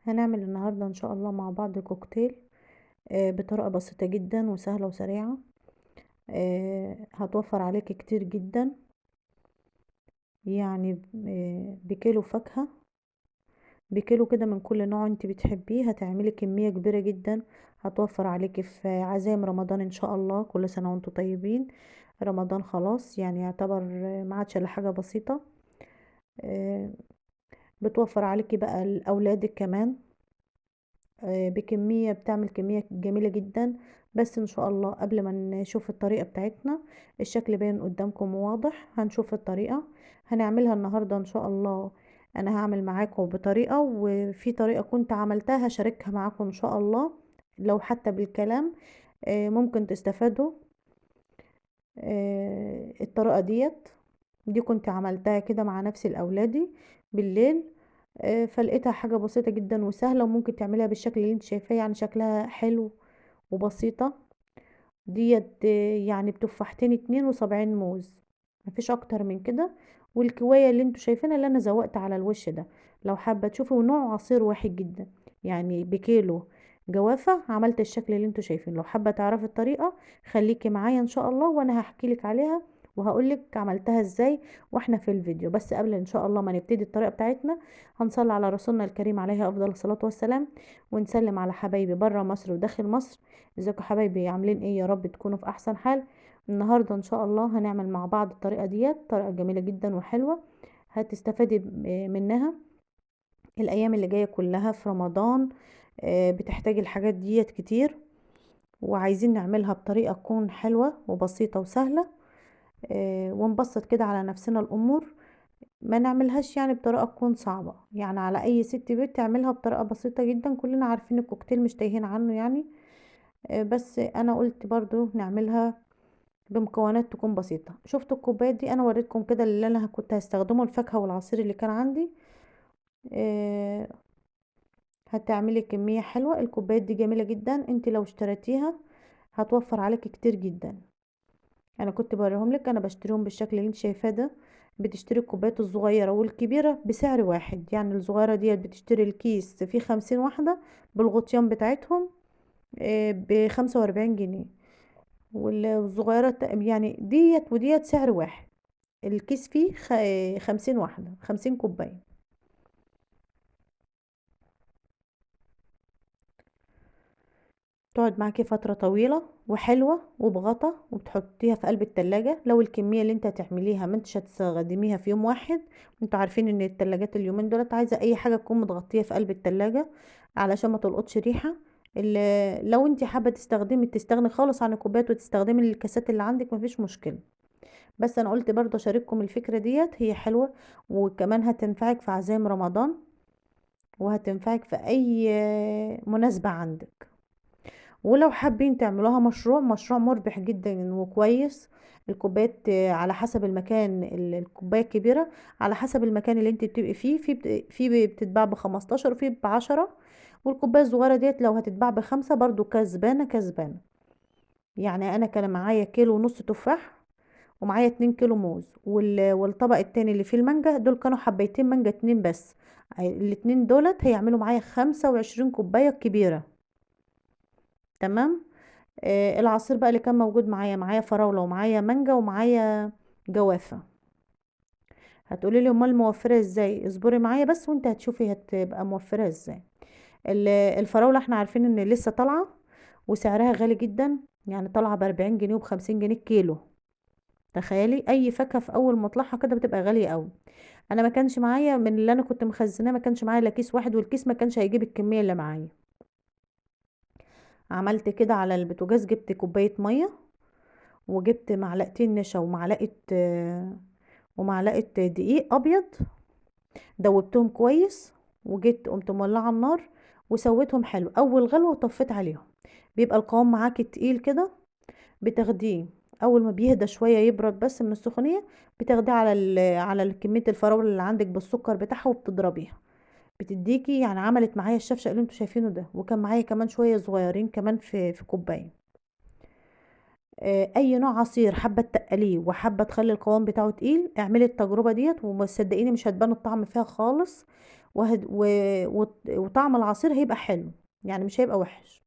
هنعمل النهاردة ان شاء الله مع بعض كوكتيل بطريقة بسيطة جدا وسهلة وسريعة. هتوفر عليك كتير جدا، يعني بكيلو فاكهة، بكيلو كده من كل نوع انت بتحبيه هتعملي كمية كبيرة جدا. هتوفر عليك في عزايم رمضان ان شاء الله. كل سنة وانتم طيبين. رمضان خلاص يعني يعتبر ما عادش الا حاجة بسيطة. آه، بتوفر عليكي بقى لأولادك كمان. بكمية بتعمل كمية جميلة جدا. بس ان شاء الله قبل ما نشوف الطريقة بتاعتنا، الشكل باين قدامكم واضح. هنشوف الطريقة هنعملها النهاردة ان شاء الله. انا هعمل معاكم بطريقة، وفي طريقة كنت عملتها هشاركها معاكم ان شاء الله. لو حتى بالكلام ممكن تستفادوا. الطريقة دي كنت عملتها كده مع نفسي لأولادي بالليل. فلقيتها حاجة بسيطة جدا وسهلة، وممكن تعملها بالشكل اللي انت شايفاه، يعني شكلها حلو وبسيطة. يعني بتفاحتين اتنين وصابعين موز، مفيش اكتر من كده. والكواية اللي انتوا شايفينها اللي انا زوقت على الوش ده، لو حابة تشوفوا نوع عصير واحد جدا، يعني بكيلو جوافة عملت الشكل اللي انتوا شايفينه. لو حابة تعرفي الطريقة خليكي معايا ان شاء الله، وانا هحكي لك عليها وهقولك عملتها ازاي واحنا في الفيديو. بس قبل ان شاء الله ما نبتدي الطريقة بتاعتنا، هنصلي على رسولنا الكريم عليه افضل الصلاة والسلام، ونسلم على حبايبي برا مصر وداخل مصر. ازيكم حبايبي، عاملين ايه؟ يا رب تكونوا في احسن حال. النهارده ان شاء الله هنعمل مع بعض الطريقه طريقه جميله جدا وحلوه، هتستفادي منها الايام اللي جايه كلها في رمضان. بتحتاج الحاجات كتير، وعايزين نعملها بطريقه تكون حلوه وبسيطه وسهله. ونبسط كده على نفسنا الامور، ما نعملهاش يعني بطريقه تكون صعبه، يعني على اي ست بيت تعملها بطريقه بسيطه جدا. كلنا عارفين الكوكتيل مش تايهين عنه يعني. بس انا قلت برضو نعملها بمكونات تكون بسيطة. شفتوا الكوبايات دي؟ انا وريتكم كده اللي انا كنت هستخدمه، الفاكهة والعصير اللي كان عندي. آه هتعملي كمية حلوة. الكوبايات دي جميلة جدا، انت لو اشتريتيها هتوفر عليك كتير جدا. انا كنت بوريهم لك، انا بشتريهم بالشكل اللي انت شايفاه ده. بتشتري الكوبايات الصغيرة والكبيرة بسعر واحد، يعني الصغيرة ديت بتشتري الكيس فيه 50 واحدة بالغطيان بتاعتهم ب45 جنيه. والصغيرة يعني ديت سعر واحد. الكيس فيه 50 واحدة، 50 كوباية. تقعد معاكي فترة طويلة وحلوة وبغطا، وبتحطيها في قلب التلاجة. لو الكمية اللي انت هتعمليها ما انتش هتستخدميها في يوم واحد، انتوا عارفين ان التلاجات اليومين دولت عايزة اي حاجة تكون متغطية في قلب التلاجة علشان ما تلقطش ريحة. لو انت حابة تستغني خالص عن الكوبايات وتستخدمي الكاسات اللي عندك مفيش مشكلة. بس انا قلت برضه اشارككم الفكرة هي حلوة، وكمان هتنفعك في عزايم رمضان، وهتنفعك في اي مناسبة عندك. ولو حابين تعملوها مشروع مربح جدا وكويس. الكوبايات على حسب المكان، الكوباية الكبيرة على حسب المكان اللي انت بتبقي فيه، في بتتباع ب15 وفي ب10. والكوباية الصغيرة لو هتتباع ب5 برضو كسبانة كسبانة. يعني انا كان معايا كيلو ونص تفاح، ومعايا 2 كيلو موز، والطبق التاني اللي فيه المانجا دول كانوا حبيتين مانجا اتنين بس. الاتنين دولت هيعملوا معايا 25 كوباية كبيرة. تمام. العصير بقى اللي كان موجود معايا فراولة ومعايا مانجا ومعايا جوافة. هتقولي لي امال موفرة ازاي؟ اصبري معايا بس وانت هتشوفي هتبقى موفرة ازاي. الفراولة احنا عارفين ان لسه طالعة وسعرها غالي جدا، يعني طالعة ب40 جنيه وب50 جنيه الكيلو. تخيلي اي فاكهة في اول مطلعها كده بتبقى غالية قوي. انا ما كانش معايا من اللي انا كنت مخزناه، ما كانش معايا الا كيس واحد، والكيس ما كانش هيجيب الكمية اللي معايا. عملت كده على البوتاجاز، جبت كوباية مية، وجبت معلقتين نشا ومعلقة دقيق ابيض، دوبتهم كويس. وجيت قمت مولعه النار وسويتهم حلو. اول غلوه وطفيت عليهم، بيبقى القوام معاكي تقيل كده. بتاخديه اول ما بيهدى شويه يبرد بس من السخونيه، بتاخديه على كميه الفراوله اللي عندك بالسكر بتاعها وبتضربيها. بتديكي يعني عملت معايا الشفشق اللي انتوا شايفينه ده، وكان معايا كمان شويه صغيرين كمان في كوبايه. اي نوع عصير حابه تقليه وحابه تخلي القوام بتاعه تقيل، اعملي التجربه وصدقيني مش هتبان الطعم فيها خالص، وطعم العصير هيبقى حلو، يعني مش هيبقى وحش،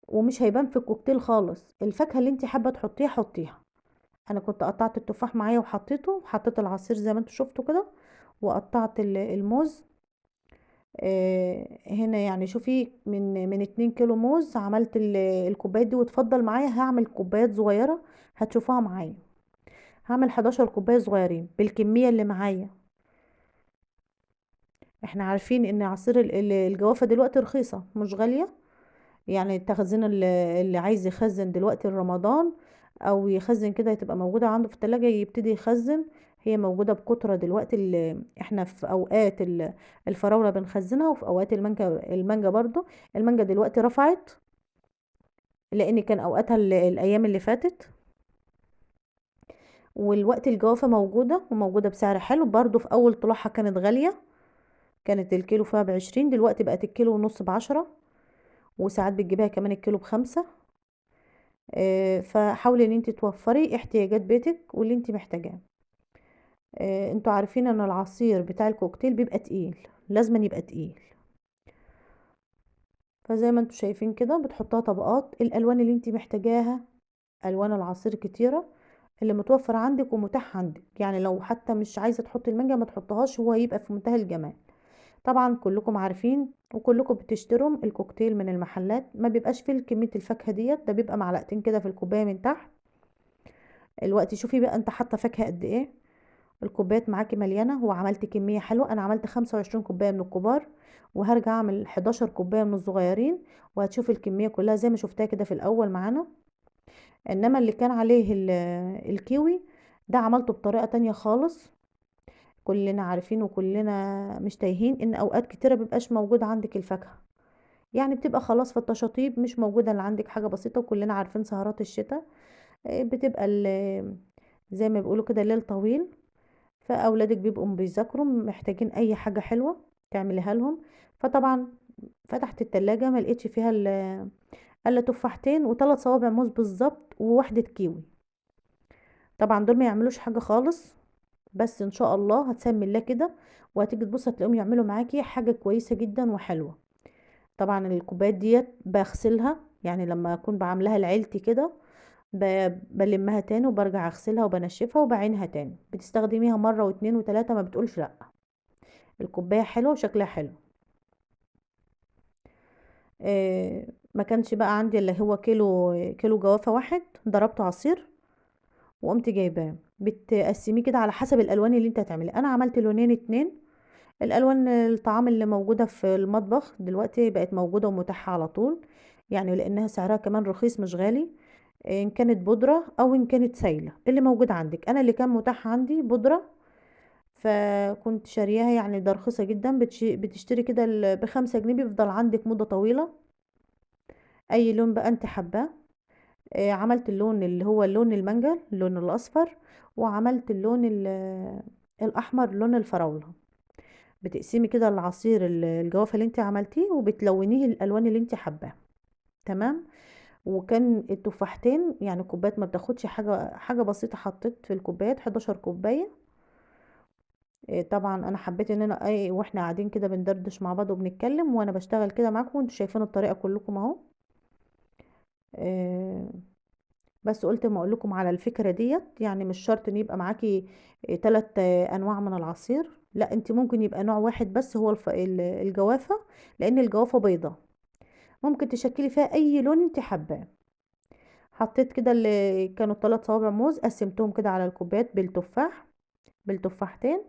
ومش هيبان في الكوكتيل خالص. الفاكهة اللي انت حابة تحطيها حطيها. انا كنت قطعت التفاح معايا وحطيته، وحطيت العصير زي ما انتوا شفتوا كده، وقطعت الموز. هنا يعني شوفي، من 2 كيلو موز عملت الكوبايات دي، وتفضل معايا هعمل كوبايات صغيرة هتشوفوها معايا. هعمل 11 كوباية صغيرين بالكمية اللي معايا. احنا عارفين ان عصير الجوافة دلوقتي رخيصة مش غالية، يعني التخزين اللي عايز يخزن دلوقتي رمضان او يخزن كده، تبقى موجودة عنده في التلاجة يبتدي يخزن. هي موجودة بكترة دلوقتي، اللي احنا في اوقات الفراولة بنخزنها، وفي اوقات المانجا برضو. المانجا دلوقتي رفعت، لان كان اوقاتها الايام اللي فاتت. والوقت الجوافة موجودة، وموجودة بسعر حلو برضو. في اول طلوعها كانت غالية، كانت الكيلو فيها ب20، دلوقتي بقت الكيلو ونص ب10، وساعات بتجيبها كمان الكيلو ب5. فحاولي ان انت توفري احتياجات بيتك واللي انت محتاجاه. انتوا عارفين ان العصير بتاع الكوكتيل بيبقى تقيل، لازم يبقى تقيل. فزي ما انتوا شايفين كده بتحطها طبقات. الالوان اللي انت محتاجاها، الوان العصير كتيرة اللي متوفر عندك ومتاح عندك، يعني لو حتى مش عايزة تحطي المانجا ما تحطهاش، هو يبقى في منتهى الجمال. طبعا كلكم عارفين وكلكم بتشتروا الكوكتيل من المحلات، ما بيبقاش فيه كمية الفاكهة ديت، ده بيبقى معلقتين كده في الكوباية من تحت. الوقت شوفي بقى انت حاطه فاكهة قد ايه. الكوبايات معاكي مليانة، وعملت كمية حلوة. انا عملت 25 كوباية من الكبار، وهرجع اعمل 11 كوباية من الصغيرين، وهتشوفي الكمية كلها زي ما شفتها كده في الاول معانا. انما اللي كان عليه الكيوي ده عملته بطريقة تانية خالص. كلنا عارفين وكلنا مش تايهين ان اوقات كتيرة مبيبقاش موجود عندك الفاكهة، يعني بتبقى خلاص في التشاطيب مش موجودة، اللي عندك حاجة بسيطة. وكلنا عارفين سهرات الشتاء، بتبقى زي ما بيقولوا كده الليل طويل. فاولادك بيبقوا بيذاكروا محتاجين اي حاجه حلوه تعمليها لهم. فطبعا فتحت التلاجة ما لقيتش فيها الا تفاحتين وثلاث صوابع موز بالظبط وواحده كيوي. طبعا دول ما يعملوش حاجه خالص، بس ان شاء الله هتسمي الله كده وهتيجي تبص هتلاقيهم يعملوا معاكي حاجه كويسه جدا وحلوه. طبعا الكوبايات ديت بغسلها، يعني لما اكون بعملها لعيلتي كده بلمها تاني وبرجع اغسلها وبنشفها وبعينها تاني. بتستخدميها مرة واتنين وتلاتة، ما بتقولش لا. الكوباية حلوة وشكلها حلو. ما كانش بقى عندي اللي هو كيلو جوافة واحد، ضربته عصير وقمت جايباه. بتقسميه كده على حسب الالوان اللي انت هتعملي. انا عملت لونين اتنين. الالوان الطعام اللي موجودة في المطبخ دلوقتي بقت موجودة ومتاحة على طول، يعني لانها سعرها كمان رخيص مش غالي. ان كانت بودرة او ان كانت سايلة اللي موجود عندك. انا اللي كان متاح عندي بودرة، فكنت شارياها، يعني ده رخيصة جدا. بتشتري كده ب5 جنيه، بيفضل عندك مدة طويلة. اي لون بقى انت حباه. عملت اللون اللي هو لون المانجا، اللون الاصفر، وعملت اللون الاحمر، لون الفراولة. بتقسمي كده العصير الجوافة اللي انت عملتيه وبتلونيه الالوان اللي انت حباه. تمام. وكان التفاحتين، يعني كوبايات ما بتاخدش حاجة بسيطة، حطيت في الكوبايات 11 كوباية. طبعا انا حبيت ان انا واحنا قاعدين كده بندردش مع بعض وبنتكلم وانا بشتغل كده معاكم، وانتوا شايفين الطريقه كلكم اهو. آه، بس قلت ما اقول لكم على الفكره ديت، يعني مش شرط ان يبقى معاكي 3 انواع من العصير. لا، انت ممكن يبقى نوع واحد بس هو الجوافه، لان الجوافه بيضه. ممكن تشكلي فيها اي لون انت حباه. حطيت كده اللي كانوا 3 صوابع موز، قسمتهم كده على الكوبايات بالتفاحتين.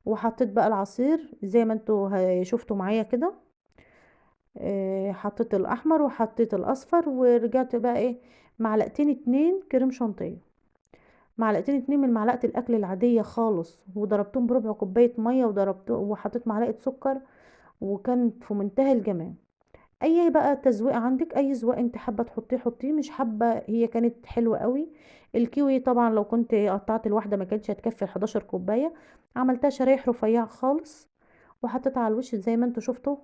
وحطيت بقى العصير زي ما انتوا شفتوا معايا كده. حطيت الاحمر وحطيت الاصفر، ورجعت بقى معلقتين 2 كريم شانتيه. معلقتين 2 من معلقة الاكل العادية خالص، وضربتهم بربع كوباية مية، وحطيت معلقة سكر، وكان في منتهى الجمال. اي بقى تزويق عندك، اي زواق انت حابه تحطيه حطيه، مش حابه. هي كانت حلوه قوي. الكيوي طبعا لو كنت قطعت الواحده ما كانتش هتكفي 11 كوبايه. عملتها شرايح رفيعه خالص، وحطيتها على الوش زي ما انتوا شفتوا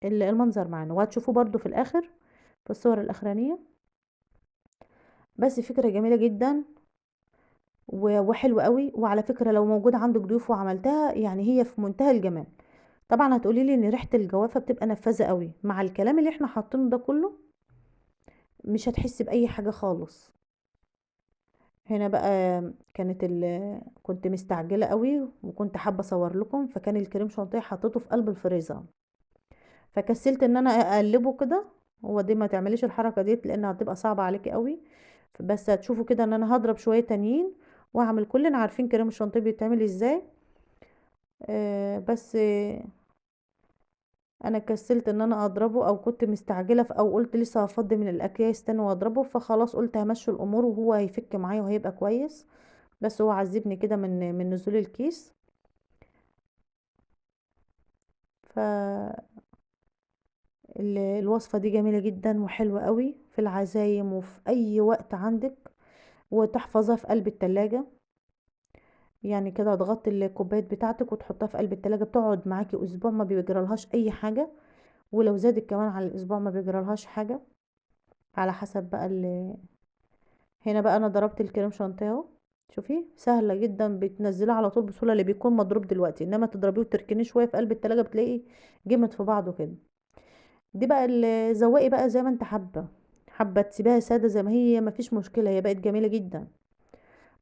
المنظر معانا، وهتشوفوه برضو في الاخر في الصور الاخرانيه. بس فكره جميله جدا وحلوه قوي. وعلى فكره لو موجود عندك ضيوف وعملتها، يعني هي في منتهى الجمال. طبعا هتقولي لي ان ريحه الجوافه بتبقى نفاذه قوي، مع الكلام اللي احنا حاطينه ده كله مش هتحسي باي حاجه خالص. هنا بقى كانت كنت مستعجله قوي وكنت حابه اصور لكم، فكان الكريم شانتيه حطيته في قلب الفريزر، فكسلت ان انا اقلبه كده. هو دي ما تعمليش الحركه ديت لانها هتبقى صعبه عليكي قوي، بس هتشوفوا كده ان انا هضرب شويه تانيين واعمل. كلنا عارفين كريم الشانتيه بيتعمل ازاي. بس انا كسلت ان انا اضربه، او كنت مستعجله او قلت لسه هفضي من الاكياس تاني واضربه، فخلاص قلت همشي الامور وهو هيفك معايا وهيبقى كويس. بس هو عذبني كده من نزول الكيس. ف الوصفه دي جميله جدا وحلوه قوي في العزايم وفي اي وقت عندك، وتحفظها في قلب التلاجة. يعني كده تغطي الكوبايات بتاعتك وتحطها في قلب التلاجة، بتقعد معاكي اسبوع ما بيجرالهاش اي حاجه، ولو زادت كمان على الاسبوع ما بيجرالهاش حاجه، على حسب بقى هنا بقى انا ضربت الكريم شانتيه اهو. شوفي سهله جدا، بتنزليه على طول بسهوله اللي بيكون مضروب دلوقتي، انما تضربيه وتركنيه شويه في قلب التلاجة بتلاقي جمد في بعضه كده. دي بقى اللي زوقي بقى زي ما انت حابه، حابه تسيبيها ساده زي ما هي مفيش مشكله، هي بقت جميله جدا.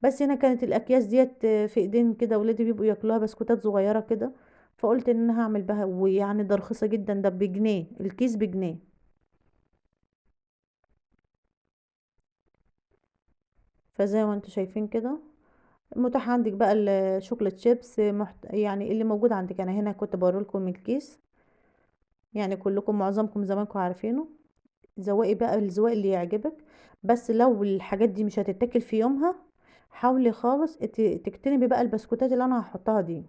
بس هنا كانت الاكياس ديت في ايدين كده ولادي بيبقوا ياكلوها بسكوتات صغيره كده، فقلت ان انا هعمل بها. ويعني ده رخيصه جدا، ده بجنيه الكيس، بجنيه. فزي ما انتوا شايفين كده متاح عندك بقى الشوكولات شيبس يعني اللي موجود عندك. انا هنا كنت بوريلكم من الكيس، يعني كلكم معظمكم زمانكم عارفينه. ذوقي بقى الذوق اللي يعجبك. بس لو الحاجات دي مش هتتاكل في يومها، حاولي خالص تجتنبي بقى البسكوتات اللي انا هحطها دي.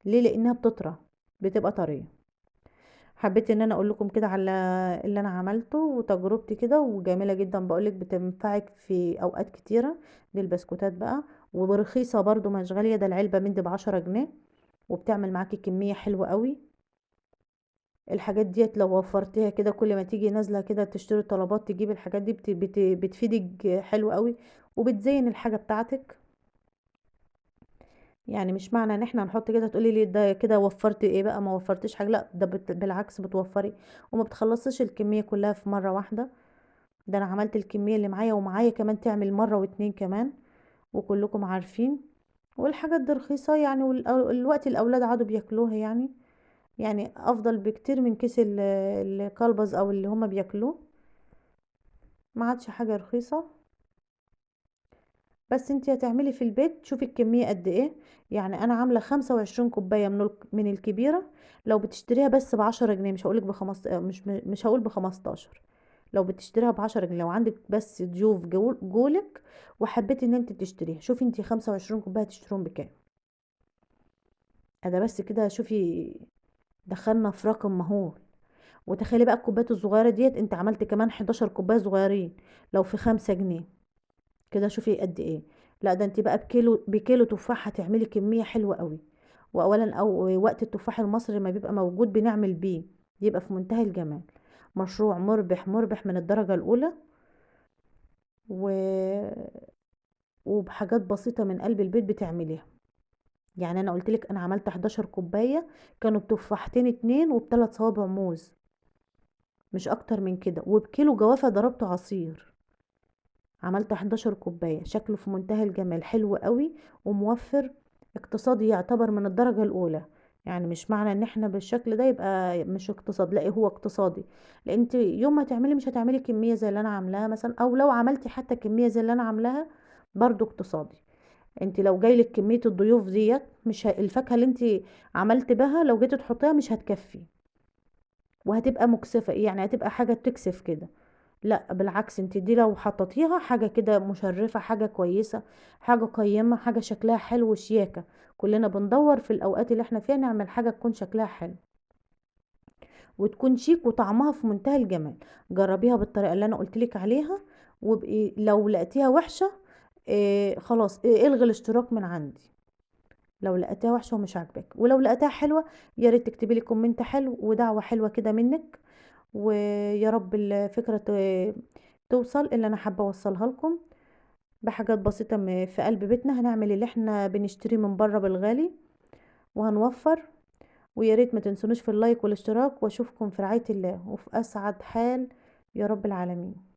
ليه؟ لانها بتطرى، بتبقى طريه. حبيت ان انا اقول لكم كده على اللي انا عملته وتجربتي كده، وجميله جدا بقولك بتنفعك في اوقات كتيره. دي البسكوتات بقى، ورخيصه برضو مش غاليه، ده العلبه من دي ب10 جنيه، وبتعمل معاكي كميه حلوه قوي. الحاجات ديت لو وفرتيها كده كل ما تيجي نازله كده تشتري طلبات تجيب الحاجات دي بتفيدك حلو قوي، وبتزين الحاجه بتاعتك. يعني مش معنى ان احنا نحط كده تقولي لي ده كده وفرت ايه بقى، ما وفرتش حاجه، لا ده بالعكس بتوفري، وما بتخلصيش الكميه كلها في مره واحده. ده انا عملت الكميه اللي معايا ومعايا كمان تعمل مره واتنين كمان، وكلكم عارفين. والحاجات دي رخيصه يعني، والوقت الاولاد عادوا بياكلوها يعني. يعني افضل بكتير من كيس الكلبز او اللي هما بياكلوه، ما عادش حاجه رخيصه. بس انتي هتعملي في البيت شوفي الكميه قد ايه. يعني انا عامله 25 كوبايه من الكبيره. لو بتشتريها بس ب10 جنيه، مش هقولك بخمس مش هقول ب15. لو بتشتريها ب10 جنيه، لو عندك بس ضيوف جولك وحبيتي ان انت تشتريها، شوفي انتي 25 كوبايه تشتريهم بكام. ادا بس كده شوفي، دخلنا في رقم مهول. وتخيلي بقى الكوبايات الصغيره ديت انت عملت كمان 11 كوبايه صغيرين، لو في 5 جنيه كده شوفي قد ايه. لا ده انت بقى بكيلو تفاح هتعملي كميه حلوه قوي. واولا او وقت التفاح المصري لما بيبقى موجود بنعمل بيه، بيبقى في منتهى الجمال. مشروع مربح مربح من الدرجه الاولى، و... وبحاجات بسيطه من قلب البيت بتعمليها. يعني انا قلت لك انا عملت 11 كوبايه، كانوا بتفاحتين اتنين وبثلاث صوابع موز، مش اكتر من كده، وبكيلو جوافه ضربته عصير. عملت 11 كوباية، شكله في منتهى الجمال، حلو قوي وموفر، اقتصادي يعتبر من الدرجة الأولى. يعني مش معنى ان احنا بالشكل ده يبقى مش اقتصاد، لا هو اقتصادي. لان انت يوم ما تعملي مش هتعملي كمية زي اللي انا عاملاها مثلا، او لو عملتي حتى كمية زي اللي انا عاملاها برضو اقتصادي. انت لو جايلك كمية الضيوف ديت مش الفاكهة اللي انت عملت بها لو جيتي تحطيها مش هتكفي، وهتبقى مكسفة، يعني هتبقى حاجة تكسف كده. لا بالعكس، انت دي لو حطيتيها حاجة كده مشرفة، حاجة كويسة، حاجة قيمة، حاجة شكلها حلو وشياكة. كلنا بندور في الأوقات اللي احنا فيها نعمل حاجة تكون شكلها حلو وتكون شيك وطعمها في منتهى الجمال. جربيها بالطريقة اللي انا قلتلك عليها، وبقي لو لقيتيها وحشة خلاص الغي الاشتراك من عندي. لو لقيتها وحشة ومش عاجباك، ولو لقيتها حلوة يا ريت تكتبي لي كومنت حلو ودعوة حلوة كده منك. ويا رب الفكرة توصل اللي انا حابة اوصلها لكم. بحاجات بسيطة في قلب بيتنا هنعمل اللي احنا بنشتريه من بره بالغالي وهنوفر. ويا ريت ما تنسونيش في اللايك والاشتراك، واشوفكم في رعاية الله وفي اسعد حال يا رب العالمين.